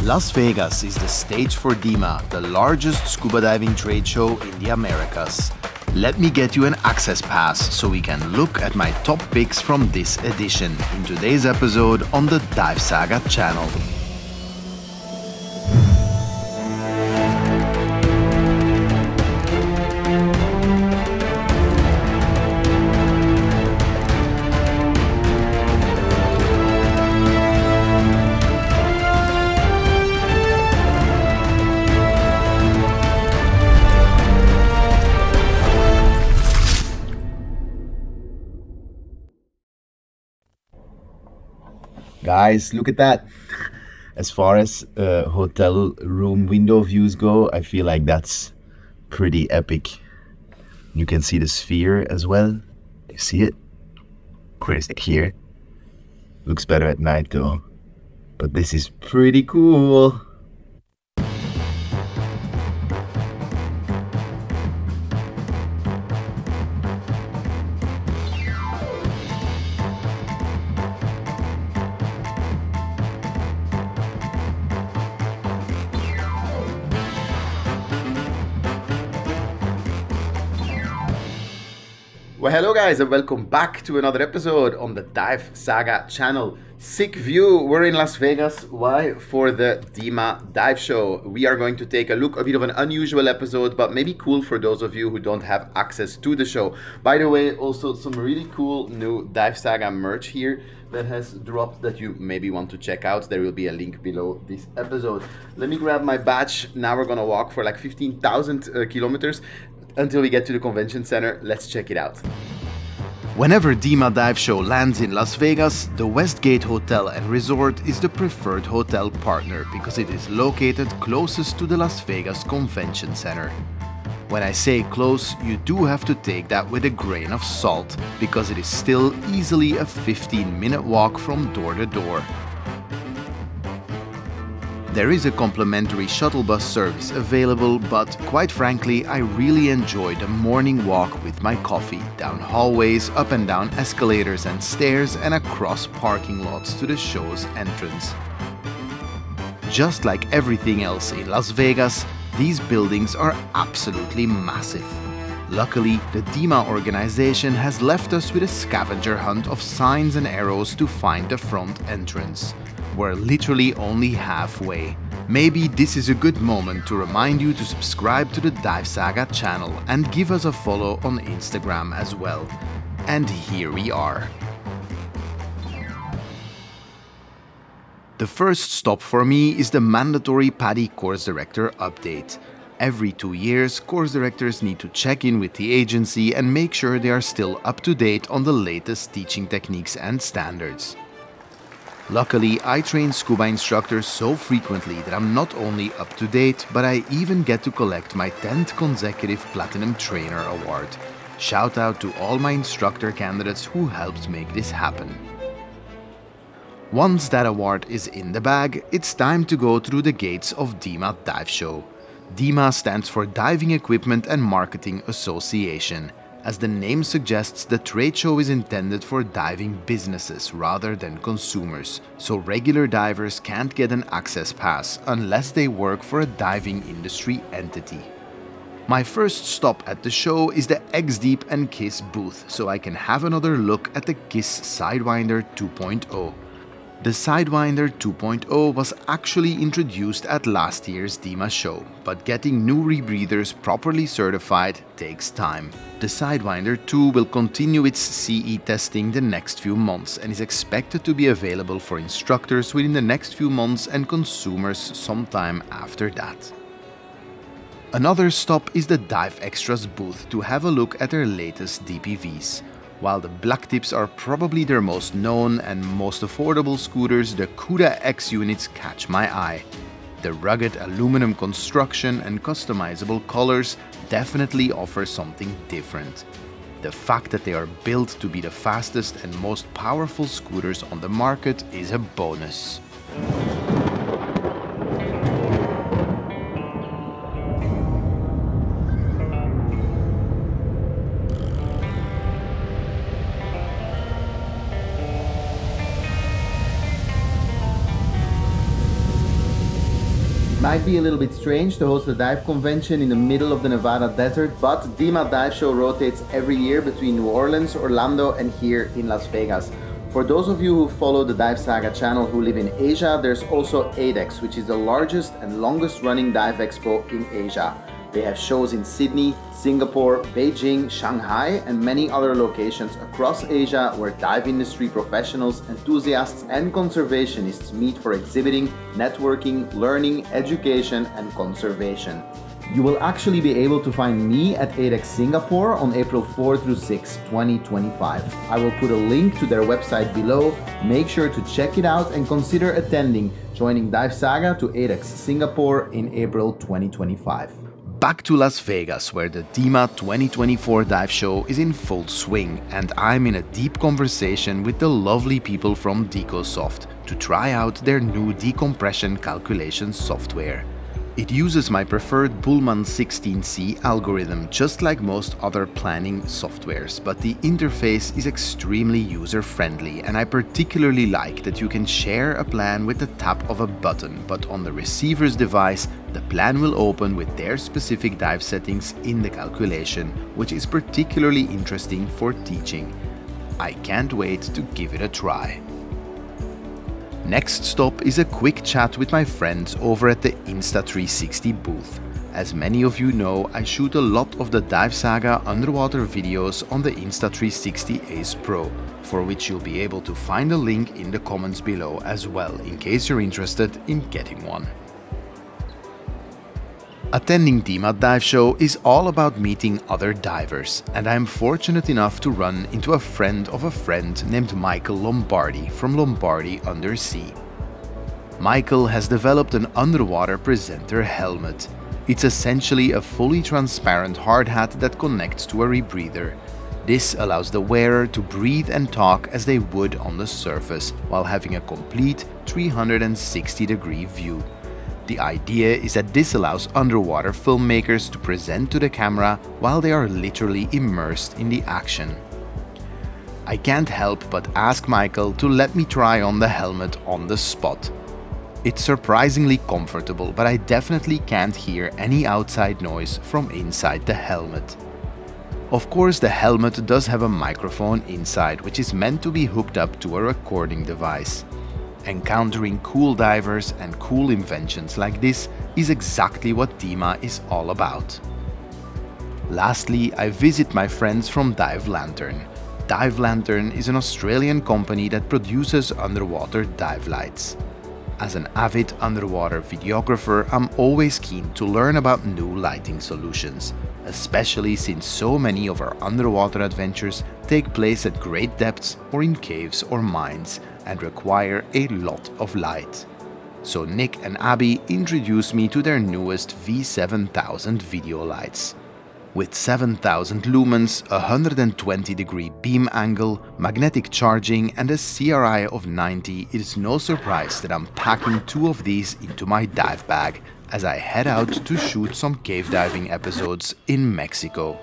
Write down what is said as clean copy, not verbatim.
Las Vegas is the stage for DEMA, the largest scuba diving trade show in the Americas. Let me get you an access pass so we can look at my top picks from this edition in today's episode on the DiveSAGA channel. Guys, look at that. As far as hotel room window views go, I feel like that's pretty epic. You can see the sphere as well. You see it? Where's it here? Looks better at night though. But this is pretty cool. Well, hello guys, and welcome back to another episode on the DiveSAGA channel. Sick view, we're in Las Vegas. Why? For the DEMA Dive Show. We are going to take a look, a bit of an unusual episode, but maybe cool for those of you who don't have access to the show. By the way, also some really cool new DiveSAGA merch here that has dropped that you maybe want to check out. There will be a link below this episode. Let me grab my badge. Now we're gonna walk for like 15,000 kilometers until we get to the convention center. Let's check it out. Whenever DEMA Dive Show lands in Las Vegas, the Westgate Hotel and Resort is the preferred hotel partner because it is located closest to the Las Vegas Convention Center. When I say close, you do have to take that with a grain of salt because it is still easily a 15-minute walk from door to door. There is a complimentary shuttle bus service available, but quite frankly, I really enjoy the morning walk with my coffee, down hallways, up and down escalators and stairs, and across parking lots to the show's entrance. Just like everything else in Las Vegas, these buildings are absolutely massive. Luckily, the DEMA organization has left us with a scavenger hunt of signs and arrows to find the front entrance. We're literally only halfway. Maybe this is a good moment to remind you to subscribe to the DiveSAGA channel and give us a follow on Instagram as well. And here we are. The first stop for me is the mandatory PADI Course Director update. Every 2 years, course directors need to check in with the agency and make sure they are still up to date on the latest teaching techniques and standards. Luckily, I train scuba instructors so frequently that I'm not only up to date, but I even get to collect my 10th consecutive Platinum Trainer Award. Shout out to all my instructor candidates who helped make this happen. Once that award is in the bag, it's time to go through the gates of DEMA Dive Show. DEMA stands for Diving Equipment and Marketing Association. As the name suggests, the trade show is intended for diving businesses rather than consumers, so regular divers can't get an access pass unless they work for a diving industry entity. My first stop at the show is the X-Deep and KISS booth, so I can have another look at the KISS Sidewinder 2.0. The Sidewinder 2.0 was actually introduced at last year's DEMA show, but getting new rebreathers properly certified takes time. The Sidewinder 2 will continue its CE testing the next few months and is expected to be available for instructors within the next few months and consumers sometime after that. Another stop is the Dive Extras booth to have a look at their latest DPVs. While the Black Tips are probably their most known and most affordable scooters, the CUDA X units catch my eye. The rugged aluminum construction and customizable colors definitely offer something different. The fact that they are built to be the fastest and most powerful scooters on the market is a bonus. Might be a little bit strange to host a dive convention in the middle of the Nevada desert, but DEMA Dive Show rotates every year between New Orleans, Orlando, and here in Las Vegas. For those of you who follow the DiveSAGA channel who live in Asia, there's also ADEX, which is the largest and longest running dive expo in Asia. They have shows in Sydney, Singapore, Beijing, Shanghai, and many other locations across Asia where dive industry professionals, enthusiasts, and conservationists meet for exhibiting, networking, learning, education, and conservation. You will actually be able to find me at ADEX Singapore on April 4 through 6, 2025. I will put a link to their website below. Make sure to check it out and consider attending, joining DiveSAGA to ADEX Singapore in April 2025. Back to Las Vegas, where the DEMA 2024 Dive Show is in full swing, and I'm in a deep conversation with the lovely people from DecoSoft to try out their new decompression calculation software. It uses my preferred Bullman 16C algorithm, just like most other planning softwares, but the interface is extremely user-friendly, and I particularly like that you can share a plan with the tap of a button, but on the receiver's device, the plan will open with their specific dive settings in the calculation, which is particularly interesting for teaching. I can't wait to give it a try. Next stop is a quick chat with my friends over at the Insta360 booth. As many of you know, I shoot a lot of the DiveSAGA underwater videos on the Insta360 Ace Pro, for which you'll be able to find a link in the comments below as well, in case you're interested in getting one. Attending DEMA Dive Show is all about meeting other divers, and I'm fortunate enough to run into a friend of a friend named Michael Lombardi from Lombardi Undersea. Michael has developed an underwater presenter helmet. It's essentially a fully transparent hard hat that connects to a rebreather. This allows the wearer to breathe and talk as they would on the surface, while having a complete 360-degree view. The idea is that this allows underwater filmmakers to present to the camera while they are literally immersed in the action. I can't help but ask Michael to let me try on the helmet on the spot. It's surprisingly comfortable, but I definitely can't hear any outside noise from inside the helmet. Of course, the helmet does have a microphone inside, which is meant to be hooked up to a recording device. Encountering cool divers and cool inventions like this is exactly what DEMA is all about. Lastly, I visit my friends from Dive Lantern. Dive Lantern is an Australian company that produces underwater dive lights. As an avid underwater videographer, I'm always keen to learn about new lighting solutions, especially since so many of our underwater adventures take place at great depths or in caves or mines, and require a lot of light. So Nick and Abby introduced me to their newest V7000 video lights. With 7000 lumens, a 120-degree beam angle, magnetic charging, and a CRI of 90, it is no surprise that I'm packing 2 of these into my dive bag as I head out to shoot some cave diving episodes in Mexico.